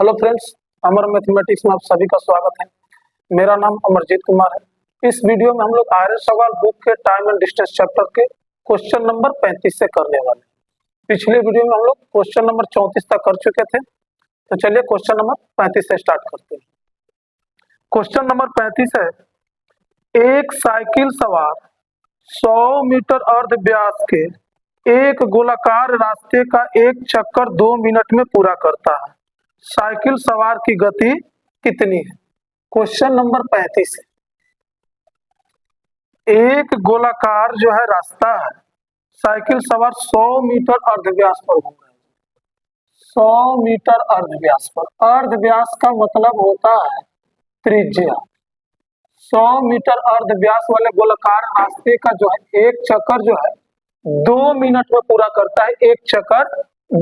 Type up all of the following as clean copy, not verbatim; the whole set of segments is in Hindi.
हेलो फ्रेंड्स, अमर मैथमेटिक्स में आप सभी का स्वागत है। मेरा नाम अमरजीत कुमार है। इस वीडियो में हम लोग आर्य सवाल बुक के टाइम एंड डिस्टेंस चैप्टर के क्वेश्चन नंबर 35 से करने वाले हैं। पिछले वीडियो में हम लोग क्वेश्चन नंबर 34 तक कर चुके थे, तो चलिए क्वेश्चन नंबर 35 से स्टार्ट करते हैं। क्वेश्चन नंबर 35 है, एक साइकिल सवार 100 मीटर अर्ध व्यास के एक गोलाकार रास्ते का एक चक्कर 2 मिनट में पूरा करता है। साइकिल सवार की गति कितनी है? क्वेश्चन नंबर 35 है, एक गोलाकार जो है रास्ता है, साइकिल सवार 100 मीटर अर्धव्यास पर घूम रहे हैं। 100 मीटर अर्धव्यास पर, अर्धव्यास का मतलब होता है त्रिज्या। 100 मीटर अर्धव्यास वाले गोलाकार रास्ते का जो है एक चक्कर जो है 2 मिनट में पूरा करता है। एक चक्कर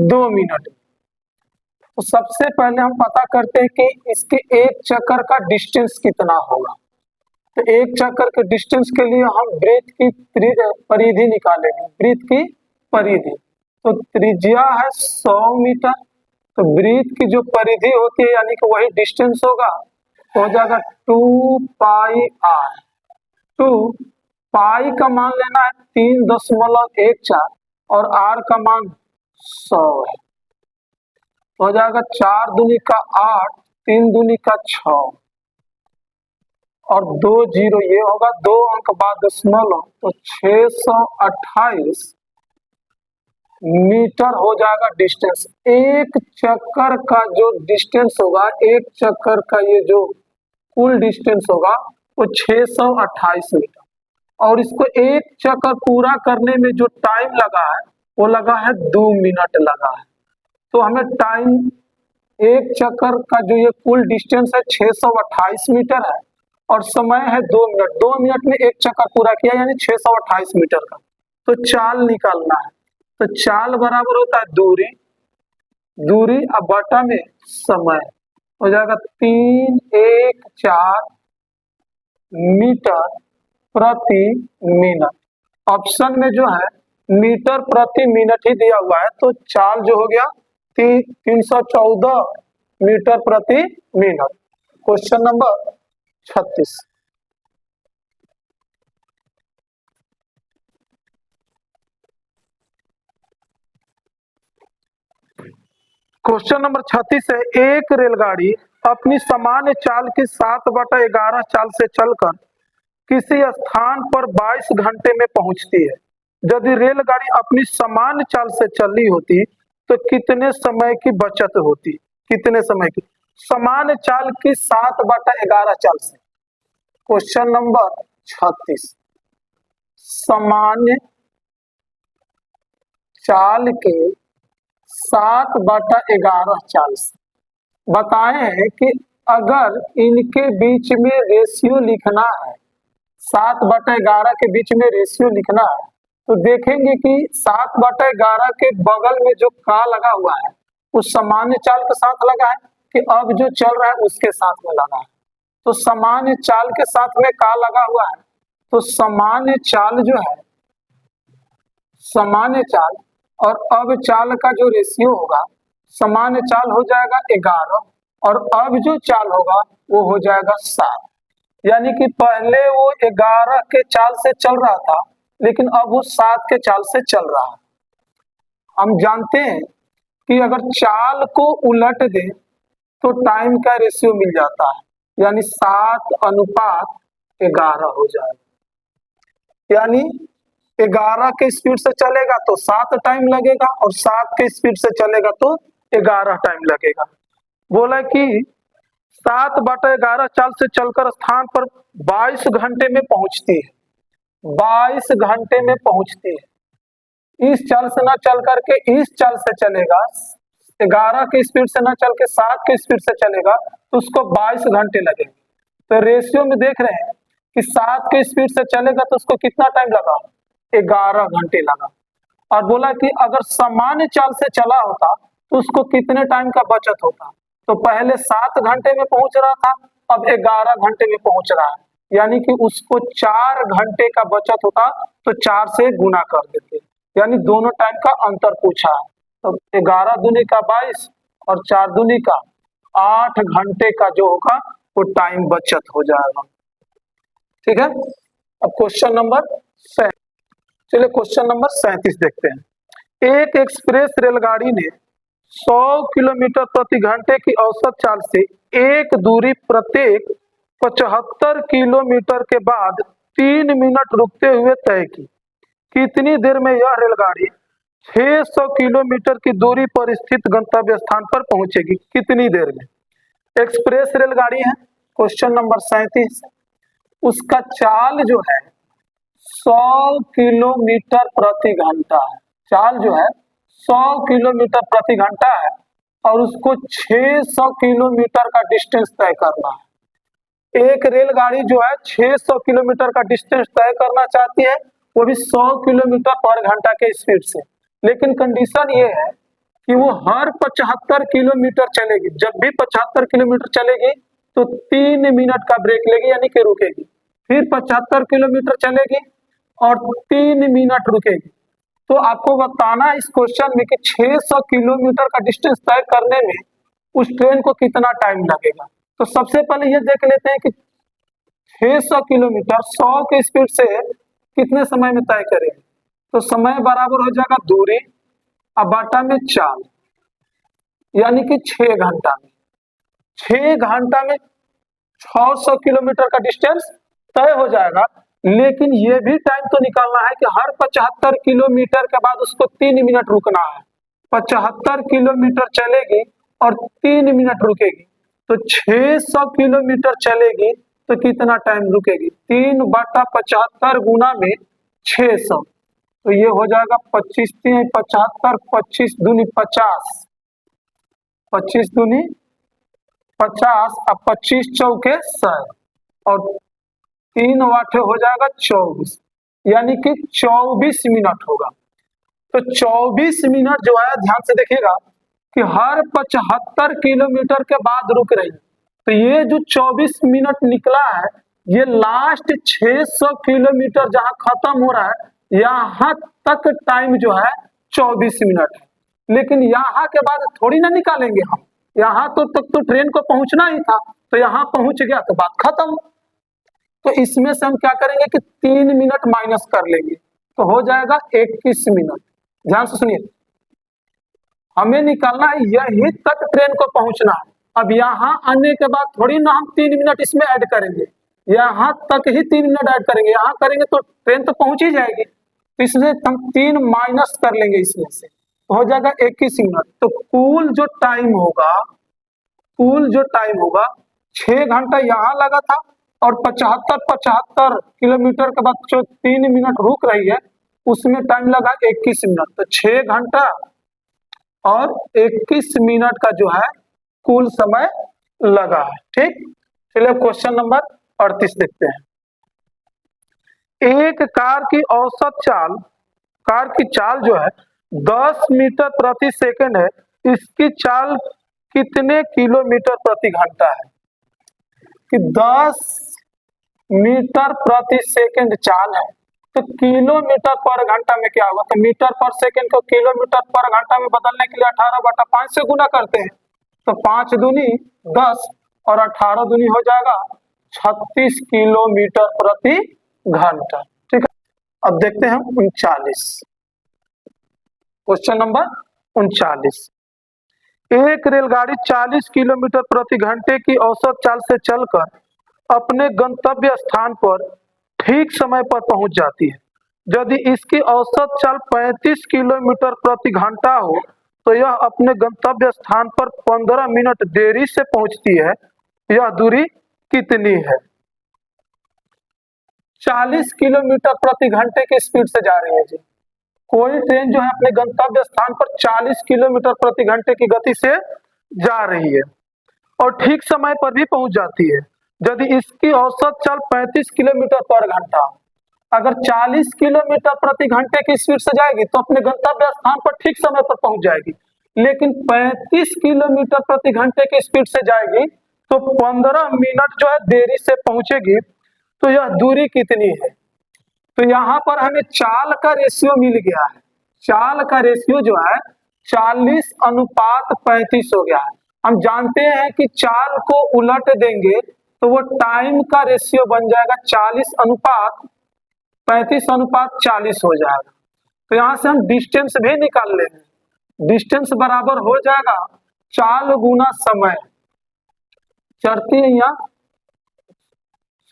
2 मिनट में। तो सबसे पहले हम पता करते हैं कि इसके एक चक्कर का डिस्टेंस कितना होगा। तो एक चक्कर के डिस्टेंस के लिए हम वृत्त की परिधि निकालेंगे। वृत्त की परिधि, तो त्रिज्या है 100 मीटर, तो वृत्त की जो परिधि होती है यानी कि वही डिस्टेंस होगा, हो जाएगा 2 पाई आर। 2 पाई का मान लेना है 3.14 और आर का मान 100 है। हो जाएगा 4 दूनी का 8, 3 दूनी का 6 और 2 जीरो, ये होगा 2 अंक बाद दशमलव, तो 628 मीटर हो जाएगा डिस्टेंस। एक चक्कर का जो डिस्टेंस होगा, एक चक्कर का ये जो कुल डिस्टेंस होगा वो 628 मीटर। और इसको एक चक्कर पूरा करने में जो टाइम लगा है वो लगा है 2 मिनट लगा है। तो हमें टाइम, एक चक्कर का जो ये कुल डिस्टेंस है 628 मीटर है और समय है 2 मिनट। 2 मिनट में एक चक्कर पूरा किया यानी 628 मीटर का। तो चाल निकालना है, तो चाल बराबर होता है दूरी, दूरी अब बटा में समय, हो जाएगा 314 मीटर प्रति मिनट। ऑप्शन में जो है मीटर प्रति मिनट ही दिया हुआ है, तो चाल जो हो गया 314 मीटर प्रति minute. Question number 36, question number 36 है, एक रेलगाड़ी अपनी सामान्य चाल की 7/11 चाल से चलकर किसी स्थान पर 22 घंटे में पहुंचती है। यदि रेलगाड़ी अपनी सामान्य चाल से चली होती तो कितने समय की बचत होती? कितने समय की? सामान्य चाल की 7/11 चाल से। क्वेश्चन नंबर 36, सामान्य चाल के 7/11 चाल से बताए हैं कि अगर इनके बीच में रेशियो लिखना है, 7/11 के बीच में रेशियो लिखना है, तो देखेंगे कि 7/11 के बगल में जो का लगा हुआ है उस सामान्य चाल के साथ लगा है कि अब जो चल रहा है उसके साथ में लगा है। तो सामान्य चाल के साथ में का लगा हुआ है, तो सामान्य चाल जो है, सामान्य चाल और अब चाल का जो रेशियो होगा, सामान्य चाल हो जाएगा 11 और अब जो चाल होगा वो हो जाएगा 7। यानी कि पहले वो 11 के चाल से चल रहा था लेकिन अब वो 7 के चाल से चल रहा है। हम जानते हैं कि अगर चाल को उलट दे तो टाइम का रेशियो मिल जाता है, यानी 7:11 हो जाएगा। यानी 11 के स्पीड से चलेगा तो 7 टाइम लगेगा और 7 के स्पीड से चलेगा तो 11 टाइम लगेगा। बोला कि 7/11 चाल से चलकर स्थान पर 22 घंटे में पहुंचती है। 22 घंटे में पहुंचती है। इस चाल से ना चल करके इस चाल से चलेगा, 11 के स्पीड से ना चल के 7 के स्पीड से चलेगा तो उसको 22 घंटे लगेंगे। तो रेशियो में देख रहे हैं कि 7 के स्पीड से चलेगा तो उसको कितना टाइम लगा? 11 घंटे लगा। और बोला कि अगर सामान्य चाल से चला होता तो उसको कितने टाइम का बचत होता? तो पहले 7 घंटे में पहुंच रहा था, अब 11 घंटे में पहुंच रहा है, यानी कि उसको 4 घंटे का बचत होता तो 4 से गुना कर देते, यानी दोनों टाइम का अंतर पूछा है। तो 11 दूनी का 22 और 4 दूनी का 8 घंटे का जो होगा वो टाइम बचत हो जाएगा। ठीक है, अब क्वेश्चन नंबर 37, चलिए क्वेश्चन नंबर 37 देखते हैं। एक एक्सप्रेस रेलगाड़ी ने 100 किलोमीटर प्रति घंटे की औसत चाल से एक दूरी प्रत्येक 75 किलोमीटर के बाद 3 मिनट रुकते हुए तय की। कितनी देर में यह रेलगाड़ी 600 किलोमीटर की दूरी पर स्थित गंतव्य स्थान पर पहुंचेगी? कितनी देर में? एक्सप्रेस रेलगाड़ी है, क्वेश्चन नंबर 37, उसका चाल जो है 100 किलोमीटर प्रति घंटा है। चाल जो है 100 किलोमीटर प्रति घंटा है और उसको 600 किलोमीटर का डिस्टेंस तय करना है। एक रेलगाड़ी जो है 600 किलोमीटर का डिस्टेंस तय करना चाहती है, वो भी 100 किलोमीटर पर घंटा के स्पीड से, लेकिन कंडीशन ये है कि वो हर 75 किलोमीटर चलेगी। जब भी 75 किलोमीटर चलेगी तो 3 मिनट का ब्रेक लेगी, यानी कि रुकेगी, फिर 75 किलोमीटर चलेगी और 3 मिनट रुकेगी। तो आपको बताना है इस क्वेश्चन में कि 600 किलोमीटर का डिस्टेंस तय करने में उस ट्रेन को कितना टाइम लगेगा। तो सबसे पहले ये देख लेते हैं कि 600 किलोमीटर 100 की स्पीड से कितने समय में तय करेंगे। तो समय बराबर हो जाएगा दूरी अब बाटा में चाल, यानी कि 6 घंटा में। 6 घंटा में 600 किलोमीटर का डिस्टेंस तय हो जाएगा, लेकिन ये भी टाइम तो निकालना है कि हर 75 किलोमीटर के बाद उसको 3 मिनट रुकना है। 75 किलोमीटर चलेगी और 3 मिनट रुकेगी, तो 600 किलोमीटर चलेगी तो कितना टाइम रुकेगी? 3/75 गुना में 600, तो ये हो जाएगा 25 3 75, 25 दूनी 50, 25 दूनी 50 अब 25 चौके 100 और 3 वाट हो जाएगा 24, यानी कि 24 मिनट होगा। तो 24 मिनट जो है, ध्यान से देखिएगा कि हर 75 किलोमीटर के बाद रुक रही है। तो ये जो 24 मिनट निकला है, ये लास्ट 600 किलोमीटर जहां खत्म हो रहा है यहाँ तक टाइम जो है 24 मिनट है। लेकिन यहाँ के बाद थोड़ी ना निकालेंगे हम, यहाँ तो तक तो ट्रेन को पहुंचना ही था, तो यहाँ पहुंच गया तो बात खत्म। तो इसमें से हम क्या करेंगे कि 3 मिनट माइनस कर लेंगे, तो हो जाएगा 21 मिनट। ध्यान से सुनिए, हमें निकालना है यही तक ट्रेन को पहुंचना है। अब यहाँ आने के बाद थोड़ी ना हम 3 मिनट इसमें ऐड करेंगे, यहाँ तक ही 3 मिनट ऐड करेंगे। यहाँ करेंगे तो ट्रेन तो पहुंच ही जाएगी, तो इसमें हम 3 माइनस कर लेंगे इसमें से, तो हो जाएगा 21 मिनट। तो कुल जो टाइम होगा 6 घंटा यहाँ लगा था और 75 किलोमीटर के बाद जो 3 मिनट रुक रही है उसमें टाइम लगा 21 मिनट। तो 6 घंटा और 21 मिनट का जो है कुल समय लगा है। ठीक, चलिए क्वेश्चन नंबर 38 देखते हैं। एक कार की चाल जो है 10 मीटर प्रति सेकंड है, इसकी चाल कितने किलोमीटर प्रति घंटा है? कि 10 मीटर प्रति सेकंड चाल है, तो किलोमीटर पर घंटा में क्या होगा? तो मीटर पर सेकंड को किलोमीटर पर घंटा में बदलने के लिए 18/5 से गुना करते हैं, तो 5 दूनी 10 और 18 दूनी हो जाएगा 36 किलोमीटर प्रति घंटा। ठीक है, अब देखते हैं 39, क्वेश्चन नंबर 39। एक रेलगाड़ी 40 किलोमीटर प्रति घंटे की औसत चाल से चलकर अपने गंतव्य स्थान पर ठीक समय पर पहुंच जाती है। यदि इसकी औसत चाल 35 किलोमीटर प्रति घंटा हो तो यह अपने गंतव्य स्थान पर 15 मिनट देरी से पहुंचती है। यह दूरी कितनी है? 40 किलोमीटर प्रति घंटे की स्पीड से जा रही है जी। कोई ट्रेन जो है अपने गंतव्य स्थान पर 40 किलोमीटर प्रति घंटे की गति से जा रही है और ठीक समय पर भी पहुंच जाती है। यदि इसकी औसत चाल 35 किलोमीटर पर घंटा, अगर 40 किलोमीटर प्रति घंटे की स्पीड से जाएगी तो अपने गंतव्य स्थान पर ठीक समय पर पहुंच जाएगी, लेकिन 35 किलोमीटर प्रति घंटे की स्पीड से जाएगी तो 15 मिनट जो है देरी से पहुंचेगी। तो यह दूरी कितनी है? तो यहाँ पर हमें चाल का रेशियो मिल गया है। चाल का रेशियो जो है 40:35 हो गया है। हम जानते हैं कि चाल को उलट देंगे तो वो टाइम का रेशियो बन जाएगा 40:35:40 हो जाएगा। तो यहां से हम डिस्टेंस भी निकाल लेंगे। डिस्टेंस बराबर हो जाएगा चाल गुना समय। चढ़ती है यहाँ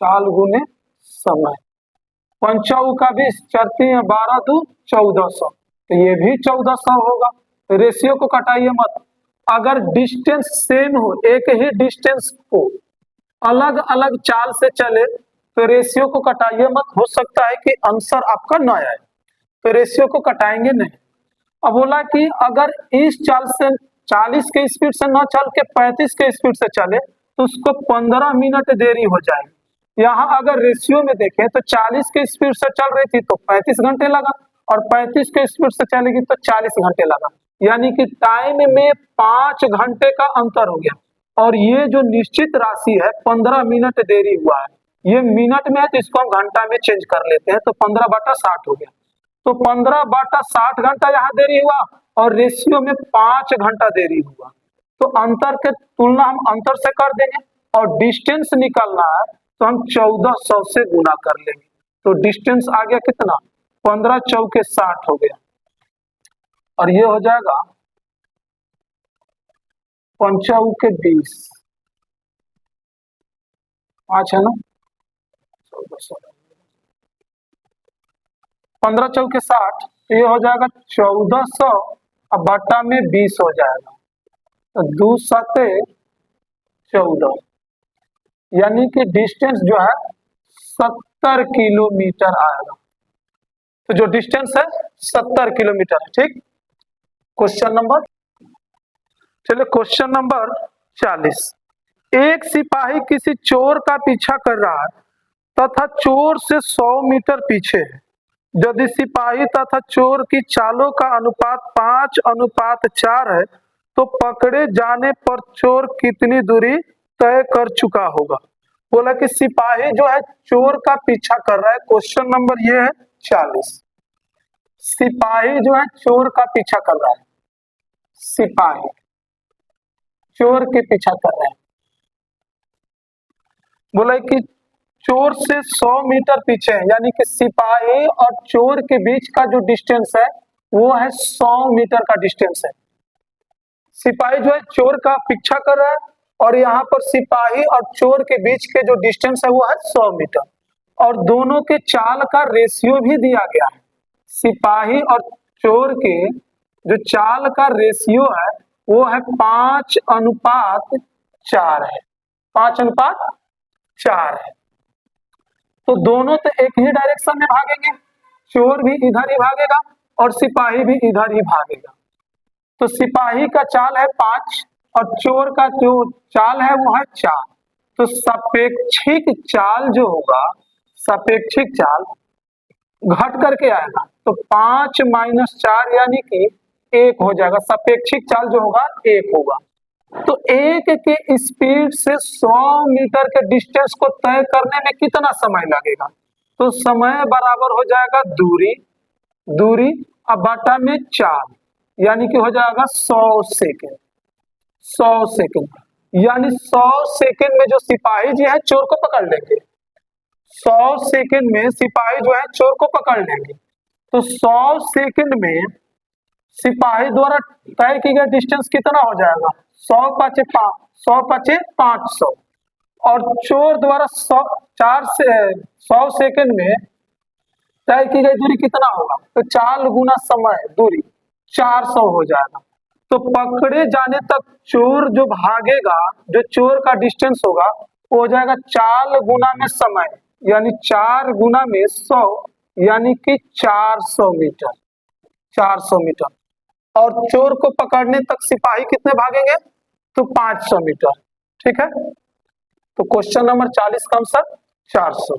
चाल गुने समय। 5 का 20 चढ़ती है 12×2 = 1400, तो ये भी 1400 होगा। तो रेशियो को कटाइए मत। अगर डिस्टेंस सेम हो, एक ही डिस्टेंस को अलग अलग चाल से चले तो रेशियो को कटाइए मत। हो सकता है कि आंसर आपका न आए, तो रेशियो को कटाएंगे नहीं। अब बोला कि अगर इस चाल से 40 के स्पीड से न चल के 35 के स्पीड से चले तो उसको 15 मिनट देरी हो जाएगी। यहाँ अगर रेशियो में देखें तो 40 के स्पीड से चल रही थी तो 35 घंटे लगा, और 35 के स्पीड से चलेगी तो 40 घंटे लगा, यानी कि टाइम में 5 घंटे का अंतर हो गया। और ये जो निश्चित राशि है 15 मिनट देरी हुआ है, ये मिनट में है तो इसको हम घंटा में चेंज कर लेते हैं, तो 15/60 हो गया। तो 15/60 घंटा यहाँ देरी हुआ और रेशियो में 5 घंटा देरी हुआ। तो अंतर के तुलना हम अंतर से कर देंगे, और डिस्टेंस निकालना है तो हम 1400 से गुना कर लेंगे। तो डिस्टेंस आ गया कितना, 15×4 = 60 हो गया। और ये हो जाएगा 5×4 = 20, 5 है ना, 15×4 = 60, तो ये हो जाएगा 1400 और बटा में 20 हो जाएगा, तो 2×7 = 14, यानी कि डिस्टेंस जो है 70 किलोमीटर आएगा। तो जो डिस्टेंस है 70 किलोमीटर है। ठीक, क्वेश्चन नंबर, चलिए क्वेश्चन नंबर 40। एक सिपाही किसी चोर का पीछा कर रहा है तथा चोर से 100 मीटर पीछे है। यदि सिपाही तथा चोर की चालों का अनुपात 5:4 है तो पकड़े जाने पर चोर कितनी दूरी तय कर चुका होगा। बोला कि सिपाही जो है चोर का पीछा कर रहा है। क्वेश्चन नंबर ये है 40। सिपाही जो है चोर का पीछा कर रहा है, सिपाही चोर के पीछा कर रहा है। बोला कि चोर से 100 मीटर पीछे है, यानी कि सिपाही और चोर के बीच का जो डिस्टेंस है वो है 100 मीटर का डिस्टेंस है। सिपाही जो है चोर का पीछा कर रहा है और यहाँ पर सिपाही और चोर के बीच के जो डिस्टेंस है वो है 100 मीटर, और दोनों के चाल का रेशियो भी दिया गया है। सिपाही और चोर के जो चाल का रेशियो है वो है 5:4 है, 5:4 है। तो दोनों तो एक ही डायरेक्शन में भागेंगे, चोर भी इधर ही भागेगा और सिपाही भी इधर ही भागेगा। तो सिपाही का चाल है 5 और चोर का जो चाल है वो है 4। तो सापेक्षिक चाल जो होगा, सापेक्षिक चाल घट करके आएगा, तो 5 - 4 यानी कि 1 हो जाएगा। सापेक्षिक चाल जो होगा 1 होगा। तो 1 के स्पीड से 100 मीटर के डिस्टेंस को तय करने में कितना समय लगेगा, तो समय बराबर हो जाएगा दूरी, दूरी अब बटा में 4, यानी कि हो जाएगा 100 सेकेंड। 100 सेकेंड यानी 100 सेकेंड में जो सिपाही जी है चोर को पकड़ लेंगे, 100 सेकेंड में सिपाही जो है चोर को पकड़ लेंगे। तो 100 सेकेंड में सिपाही द्वारा तय की गई डिस्टेंस कितना हो जाएगा, 100×5 = 500, और चोर द्वारा 100 सेकेंड में तय की गई दूरी कितना होगा, तो 4 गुना समय दूरी 400 हो जाएगा। तो पकड़े जाने तक चोर जो भागेगा, जो चोर का डिस्टेंस होगा वो हो जाएगा 4 गुना में समय, यानी 4 गुना में 100, यानी कि 400 मीटर, 400 मीटर। और चोर को पकड़ने तक सिपाही कितने भागेंगे, तो 500 मीटर। ठीक है, तो क्वेश्चन नंबर 40 का आंसर 400।